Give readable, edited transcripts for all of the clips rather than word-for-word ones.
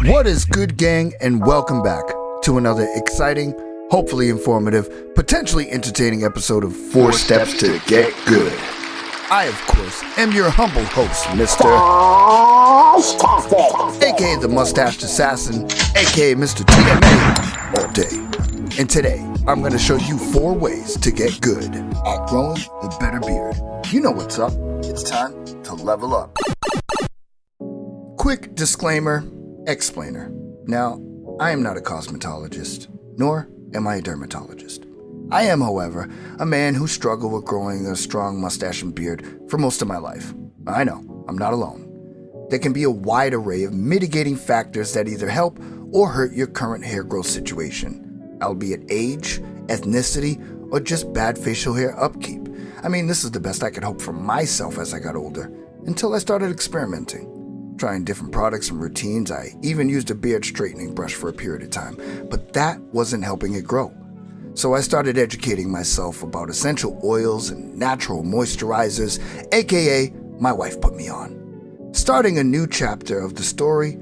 What is good, gang, and welcome back to another exciting, hopefully informative, potentially entertaining episode of 4 Steps to Get Good. I, of course, am your humble host, Mr. aka the Mustached Assassin, aka Mr. TMA all day. And today, I'm going to show you 4 ways to get good at growing a better beard. You know what's up. It's time to level up. Quick disclaimer, explainer. Now, I am not a cosmetologist, nor am I a dermatologist. I am, however, a man who struggled with growing a strong mustache and beard for most of my life. I know, I'm not alone. There can be a wide array of mitigating factors that either help or hurt your current hair growth situation, albeit age, ethnicity, or just bad facial hair upkeep. I mean, this is the best I could hope for myself as I got older, until I started experimenting. Trying different products and routines. I even used a beard straightening brush for a period of time, but that wasn't helping it grow. So I started educating myself about essential oils and natural moisturizers, aka my wife put me on. Starting a new chapter of the story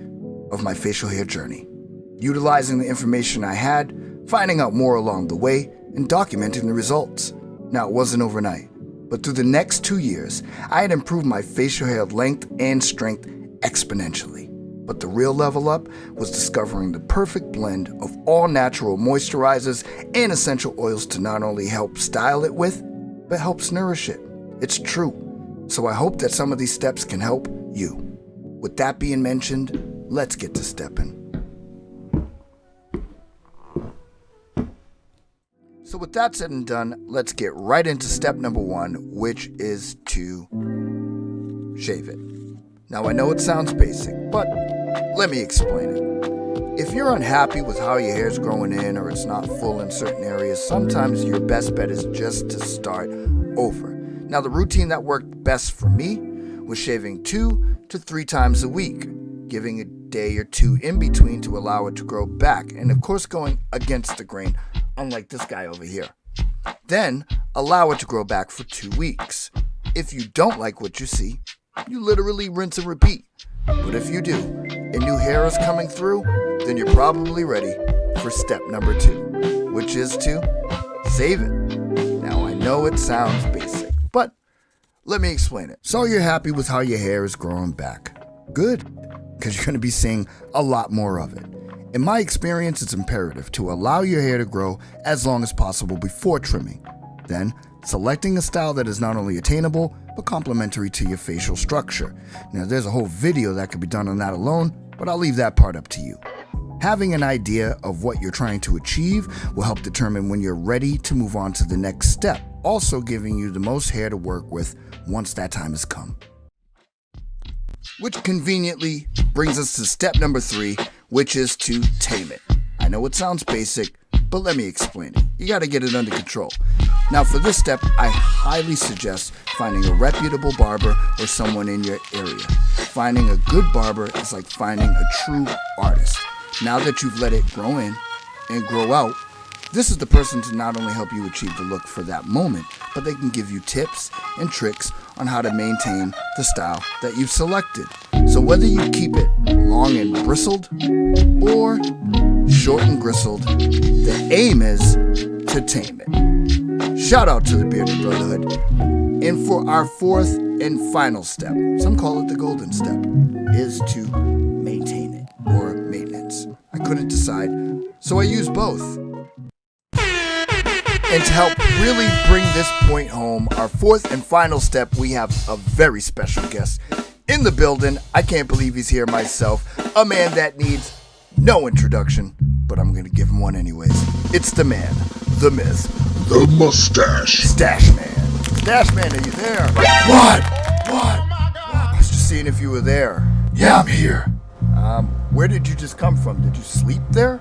of my facial hair journey. Utilizing the information I had, finding out more along the way, and documenting the results. Now, it wasn't overnight, but through the next 2 years, I had improved my facial hair length and strength exponentially. But the real level up was discovering the perfect blend of all natural moisturizers and essential oils to not only help style it with, but helps nourish it. It's true. So I hope that some of these steps can help you. With that being mentioned, let's get to stepping. So with that said and done, let's get right into step number 1, which is to shave it. Now, I know it sounds basic, but let me explain it. If you're unhappy with how your hair's growing in or it's not full in certain areas, sometimes your best bet is just to start over. Now, the routine that worked best for me was shaving 2 to 3 times a week, giving a day or 2 in between to allow it to grow back, and of course going against the grain, unlike this guy over here. Then, allow it to grow back for 2 weeks. If you don't like what you see, you literally rinse and repeat. But if you do, and new hair is coming through, then you're probably ready for step number 2, which is to save it. Now, I know it sounds basic, but let me explain it. So you're happy with how your hair is growing back. Good, because you're going to be seeing a lot more of it. In my experience, it's imperative to allow your hair to grow as long as possible before trimming. Then, selecting a style that is not only attainable, but complementary to your facial structure. Now, there's a whole video that could be done on that alone, but I'll leave that part up to you. Having an idea of what you're trying to achieve will help determine when you're ready to move on to the next step, also giving you the most hair to work with once that time has come. Which conveniently brings us to step number 3, which is to tame it. I know it sounds basic, but let me explain it. You gotta get it under control. Now, for this step, I highly suggest finding a reputable barber or someone in your area. Finding a good barber is like finding a true artist. Now that you've let it grow in and grow out, this is the person to not only help you achieve the look for that moment, but they can give you tips and tricks on how to maintain the style that you've selected. So whether you keep it long and bristled or short and gristled, the aim is to tame it. Shout out to the Bearded Brotherhood. And for our 4th and final step, some call it the golden step, is to maintain it, or maintenance. I couldn't decide, so I used both. And to help really bring this point home, our 4th and final step, we have a very special guest in the building. I can't believe he's here myself. A man that needs no introduction, but I'm going to give him one anyways. It's the man, the myth, the mustache. Stash Man. Stash Man, are you there? What? I was just seeing if you were there. Yeah, I'm here. Where did you just come from? Did you sleep there?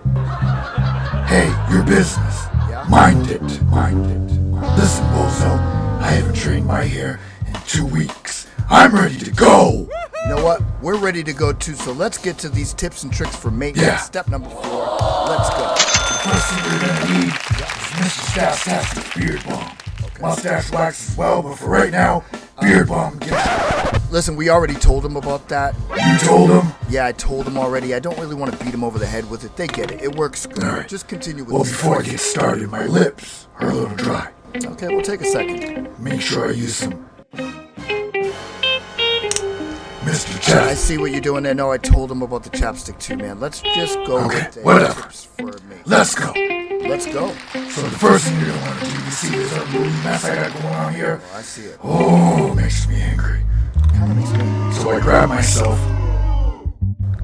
Hey, your business. Yeah? Mind it. Listen, Bozo, I haven't trained my hair in 2 weeks. I'm ready to go. You know what? We're ready to go too, so let's get to these tips and tricks for maintenance. Yeah. Step number 4. Let's go. The first thing you're gonna need is Mr. Stash's beard balm. Okay. Mustache wax as well, but for right now, Beard Bomb gets Listen, we already told him about that. You told him? Yeah, I told him already. I don't really want to beat him over the head with it. They get it. It works good. Alright. Just continue with Well, this. before I get started, my lips are a little dry. Okay, we'll take a second. Make sure I use some Mr. I Chap. see what you're doing there. No, I told him about the chapstick too, man. Let's just go Okay, with the whatever. tips for me. Let's go. Let's go. So the first thing you're gonna want to do, you see this unruly mess I got going on here? Oh, I see it. Oh, it makes me angry. Kind of makes me. So I grab myself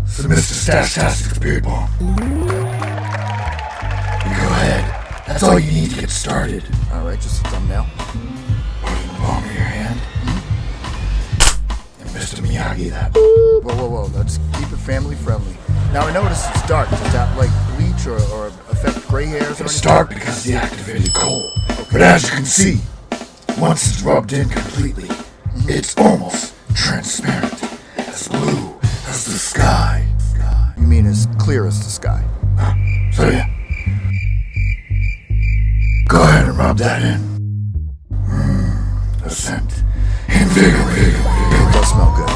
some Mr. Stash-tastic's Beard Bomb. You go ahead. That's all you need to get started. All right, just a thumbnail. Put it in the palm of your hand. And Mr. Miyagi that. Whoa. Let's keep it family friendly. Now, I notice it's dark. Does that, like, bleach or affect gray hairs or anything? It's dark because of the activated coal. But as you can see, once it's rubbed in completely, it's almost transparent. As blue as the sky. You mean as clear as the sky? So yeah. Go ahead and rub that in. The scent. Invigorating. It does smell good.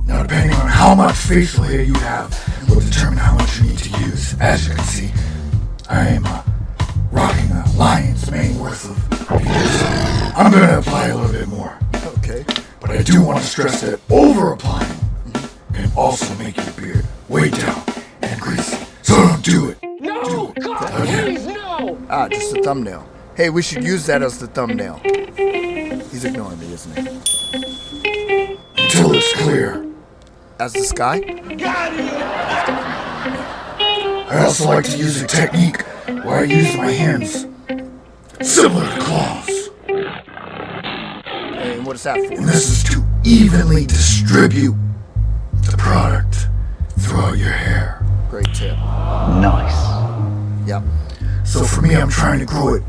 Now, depending on how much facial hair you have, will determine how much you need to use. As you can see, I am rocking a lion's mane worth of beard. I'm going to apply a little bit more. Okay. But I do want to stress that over-applying can also make your beard way down and greasy. So don't do it. No! God, Okay. please, no! Ah, just a thumbnail. Hey, we should use that as the thumbnail. He's ignoring me, isn't he? Until it's clear. As the sky? I also like to use a technique where I use my hands similar to claws. And what is that And for? this is to evenly distribute the product throughout your hair. Great tip. Yep. So for me, I'm trying to grow it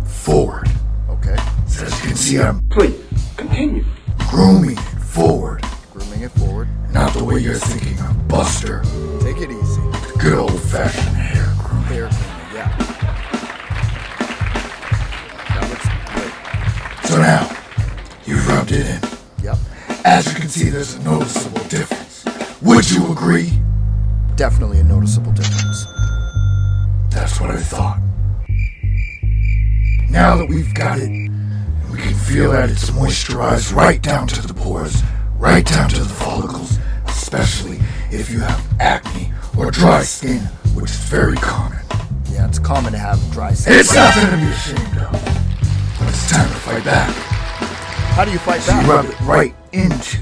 forward. Okay. So as you can see, I'm Please, continue. grooming it forward. Grooming it forward. Not the way you're thinking of Buster. Take it easy. Good old-fashioned hair grooming. Hair grooming, yeah. That looks great. So now, you've rubbed it in. Yep. As you can see, there's a noticeable difference. Would you agree? Definitely a noticeable difference. That's what I thought. Now that we've got it, and we can feel that it's moisturized right down to the pores, right down to the follicles, especially if you have acne or dry skin, which is very common. Yeah, it's common to have dry skin. It's nothing to be ashamed of, but it's time to fight back. How do you fight So you back? rub it right into.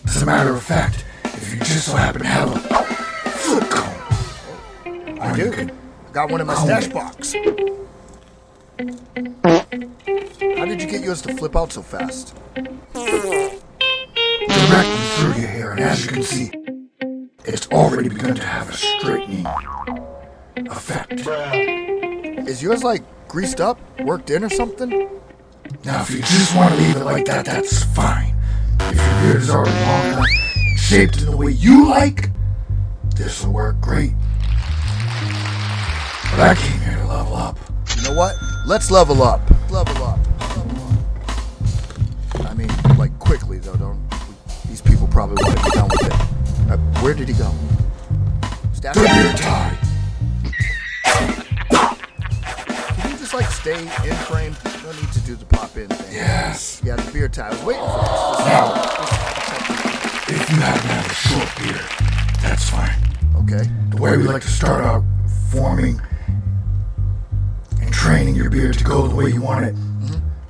As a matter of fact, if you just so happen to have a flip comb, I or you do. can I got one in my comb stash it. box. How did you get yours to flip out so fast? directly through your hair, and as you can see, it's already begun to have a straightening effect. Is yours like greased up, worked in or something? Now, if you just want to leave it like that, that's fine. If your beard is already long enough, shaped in the way you like, this will work great. But I came here to level up. You know what? Let's level up. Level up. Level up. I mean, like quickly though. These people probably want to get done with it. Where did he go? Stash. The beard tie. Can you just like stay in frame? No need to do the pop in thing. Yes. Yeah, the beard tie. I was waiting for this. Now, if you happen to have a short beard, that's fine. Okay. The way we like to start out forming and training your beard to go the way you want it.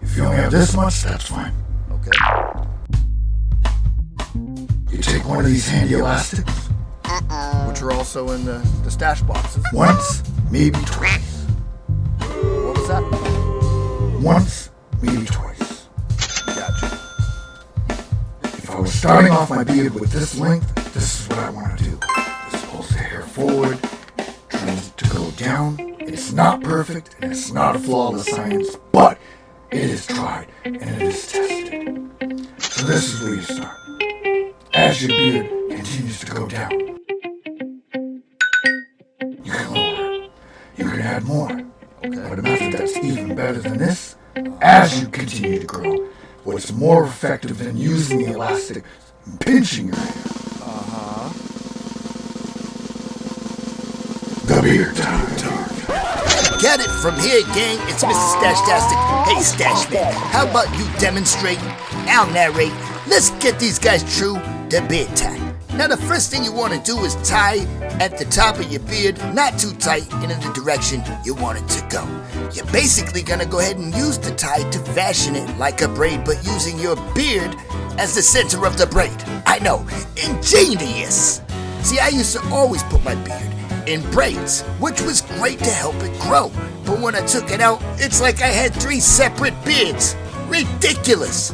If you only have this much, that's fine. Okay. You take one of these handy elastics, Which are also in the stash boxes. once, maybe twice. What was that? Once, maybe twice. Gotcha. If I was starting off my beard with this length, this is what I want to do. This pulls the hair forward, trains it to go down. It's not perfect, and it's not a flawless science, but it is tried, and it is tested. So this is where you start. As your beard continues to go down, you can lower it. You can add more. Okay. But a method that's even better than this as you continue to grow. What's more effective than using the elastic and pinching your hair? The beard tie. Get it from here, gang. It's Mr. Stashtastic. Hey, Stashman, how about you demonstrate? I'll narrate. Let's get these guys true to beard tie. Now, the first thing you want to do is tie at the top of your beard, not too tight, and in the direction you want it to go. You're basically going to go ahead and use the tie to fashion it like a braid, but using your beard as the center of the braid. I know, ingenious. See, I used to always put my beard in braids, which was great to help it grow. But when I took it out, it's like I had 3 separate beards. Ridiculous.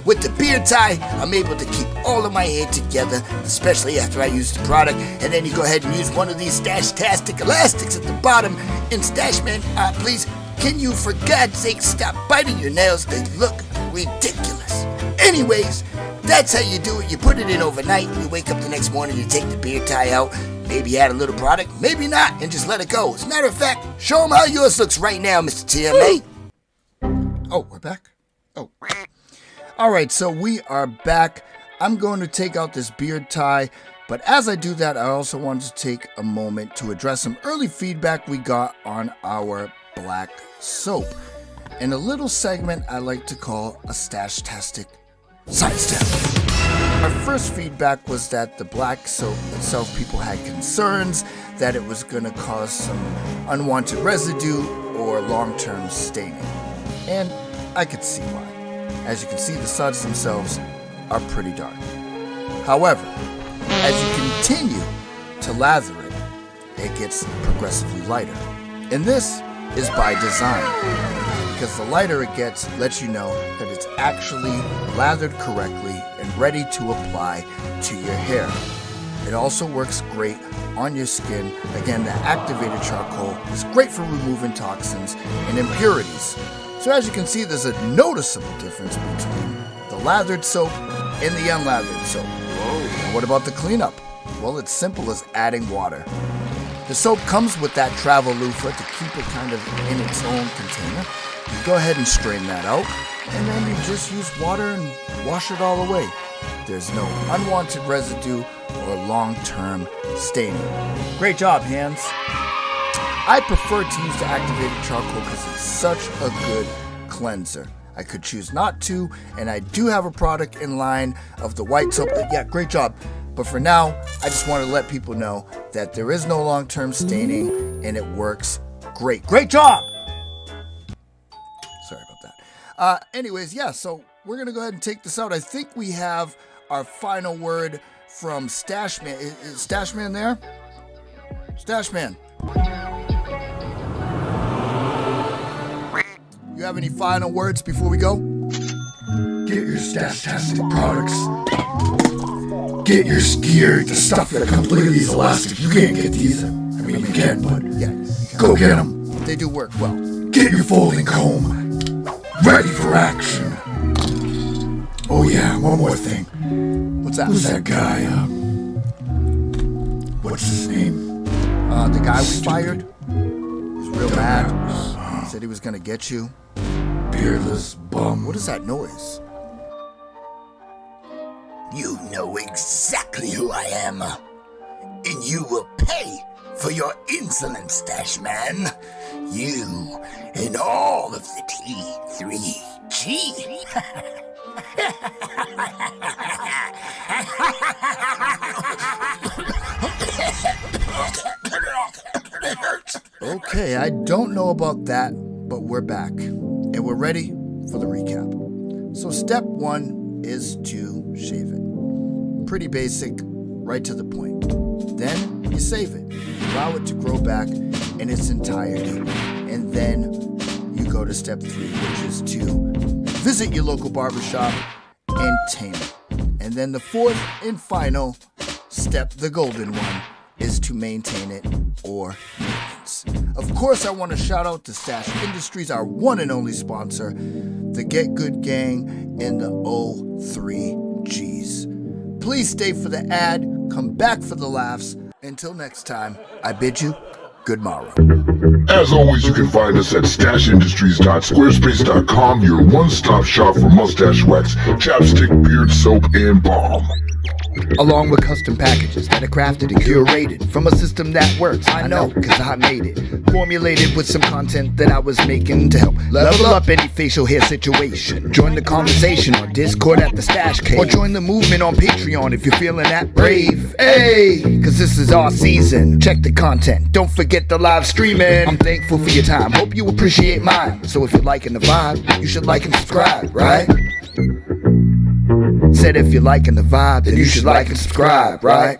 With the beard tie, I'm able to keep all of my hair together, especially after I use the product. And then you go ahead and use one of these Stashtastic elastics at the bottom. And Stashman, please, can you for God's sake stop biting your nails? They look ridiculous. Anyways, that's how you do it. You put it in overnight, you wake up the next morning, you take the beard tie out, maybe add a little product, maybe not, and just let it go. As a matter of fact, show them how yours looks right now, Mr. TMA. Oh, we're back? Oh. Alright, so we are back. I'm going to take out this beard tie, but as I do that, I also wanted to take a moment to address some early feedback we got on our black soap. In a little segment I like to call a Stashtastic Sidestep. Our first feedback was that the black soap itself, people had concerns that it was going to cause some unwanted residue or long-term staining. And I could see why. As you can see, the suds themselves are pretty dark. However, as you continue to lather it, it gets progressively lighter. And this is by design, because the lighter it gets lets you know that it's actually lathered correctly and ready to apply to your hair. It also works great on your skin. Again, the activated charcoal is great for removing toxins and impurities. So as you can see, there's a noticeable difference between the lathered soap and the unlathered soap. And what about the cleanup? Well, it's simple as adding water. The soap comes with that travel loofah to keep it kind of in its own container. You go ahead and strain that out, and then you just use water and wash it all away. There's no unwanted residue or long-term staining. Great job, hands. I prefer to use the activated charcoal because it's such a good cleanser. I could choose not to, and I do have a product in line of the white soap. Yeah, great job. But for now, I just want to let people know that there is no long-term staining, and it works great. Great job! Sorry about that. Anyways, yeah, so we're going to go ahead and take this out. I think we have our final word from Stashman. Is Stashman there? Stashman. You have any final words before we go? Get your Stashtastic products. Get your gear, the stuff that comes. Look at these elastics. You can't get these. I mean, you can, but Yeah, go get them. they do work well. Get your folding comb. Ready for action. Oh yeah, one more thing. What's that? Who's that guy? What's his name? The guy we fired? He's real mad. He said he was gonna get you. Beardless bum. What is that noise? You know exactly who I am. And you will pay for your insolence, Stashman. You and all of the T3G. Okay, I don't know about that, but we're back. And we're ready for the recap. So step 1 is to shave it. Pretty basic, right to the point. Then you save it. Allow it to grow back in its entirety. And then you go to step 3, which is to visit your local barbershop and tame it. And then the 4th and final step, the golden one, is to maintain it or maintenance. Of course, I want to shout out to Stash Industries, our one and only sponsor, the Get Good Gang and the O3Gs. Please stay for the ad, come back for the laughs. Until next time, I bid you Good morrow. As always, you can find us at stashindustries.squarespace.com, your one-stop shop for mustache wax, chapstick, beard soap, and balm. Along with custom packages that are crafted and curated from a system that works. I know, cause I made it. Formulated with some content that I was making to help level up any facial hair situation. Join the conversation on Discord at the Stash Cave, or join the movement on Patreon if you're feeling that brave. Hey, cause this is our season. Check the content, don't forget the live streaming. I'm thankful for your time, hope you appreciate mine. So if you're liking the vibe, you should like and subscribe, right? Said if you're liking the vibe, then you should like and subscribe, right?